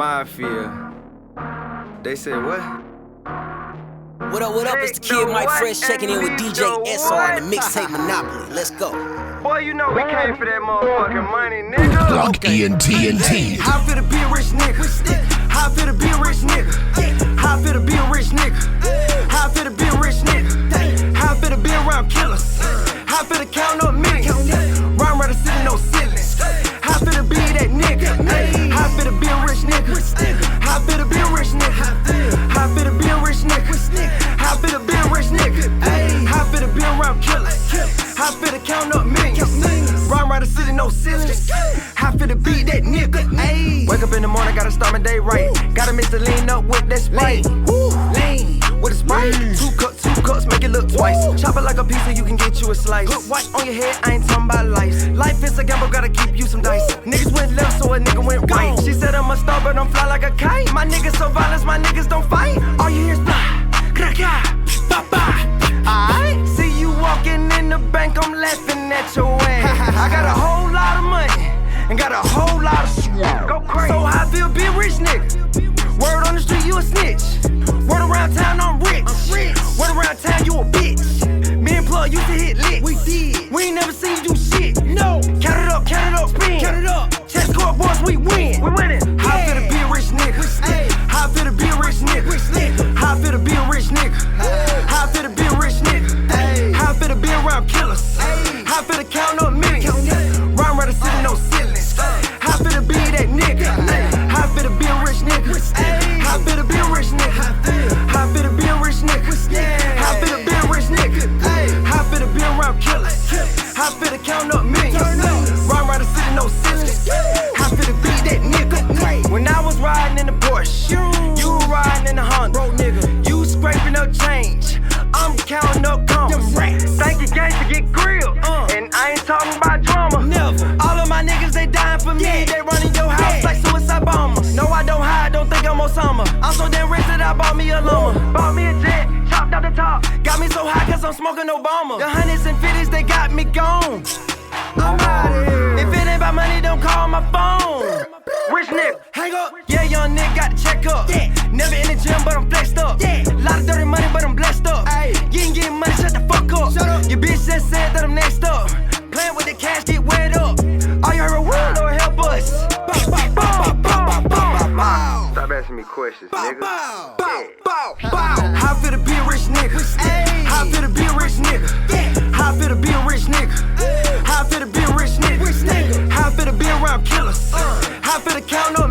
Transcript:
Mafia. They said what? What up, it's the Kid Mike Fresh checking in with DJ SR and the mixtape Monopoly. Let's go. Boy, you know we came for that motherfucking money, nigga. Block ENT. How for to be a rich nigga? How for to be a rich nigga? How for to be a rich nigga? How for to be a rich nigga? How for to be around killers? How for to count up millions? Rhyme writer sitting no ceilings. How for to be that nigga? How for to be a rich nigga? How for to be a rich nigga? How for to be a rich nigga? How for to be a rich nigga? How for to be around killers? How for to count up millions? Rhyme writer sitting no ceilings. How for to be that nigga? Wake up in the morning, gotta start my day right. Gotta mix the lean up with that Sprite. Lean with a Sprite. Two cups, make it look twice. Chop it like a pizza, you can get you a slice. Put white on your head, I ain't talking about life. Life is a gamble, gotta keep you some dice. Niggas went left, so a nigga went right. She said I'm a star, but I'm fly like a kite. My niggas so violent, my niggas don't fight. All you hear is blah, crack, ba-ba. Alright, see you walking in the bank, I'm laughing at your ass. I got a whole lot of money and got a whole lot of swag. Go crazy. So I feel be a rich nigga. Word on the street, you a snitch. Word around town, I'm rich. Word around town, you a bitch. Me and Plug used to hit licks. We did. We ain't never seen you do shit. No. Count it up, spin. Count it up. Chess score, boys, we win. We winning. How fit to be a rich nigga? How fit to be a rich nigga? How fit to be a rich nigga? How fit to be a rich nigga? How fit to be around killers? How fit to count up millions? Rhyme writer sitting no ceilings. How fit to be that nigga? How fit to be a rich nigga? How fit to be a rich nigga? How fit to be a rich nigga? How fit to be a rich nigga? How fit to be around killers? How fit to count up millions? Rhyme writer sitting no ceilings. How fit to be that nigga? When I was riding in the Porsche, you were riding in the Honda. Bro, nigga, you scraping up change. I'm counting up commas. Thank you, gang, to get grilled. And I ain't talking about drama. Never. All of my niggas, they dying for me. They running your house like suicide bombers. No, I don't hide, don't think I'm Osama. I'm so damn rich that I bought me a llama. Bought me a jet, chopped out the top. Got me so high cause I'm smoking Obama. The hundreds and fifties, they got me gone. I'm out of here. If it ain't about money, don't call my phone. Rich nigga, hang up. Yeah, young nigga got to check up. Never in the gym, but I'm flexed up. Lot of dirty money, but I'm blessed up. You ain't getting money, shut the fuck up. Your bitch just said that I'm next up. Playing with the cash, get wet up. All you heard was, Lord help us. Stop asking me questions, nigga. How fit to be a rich nigga? How fit to be a rich nigga? How fit to be a rich nigga? How fit to be a rich nigga? How fit to be around killers? How fit to count up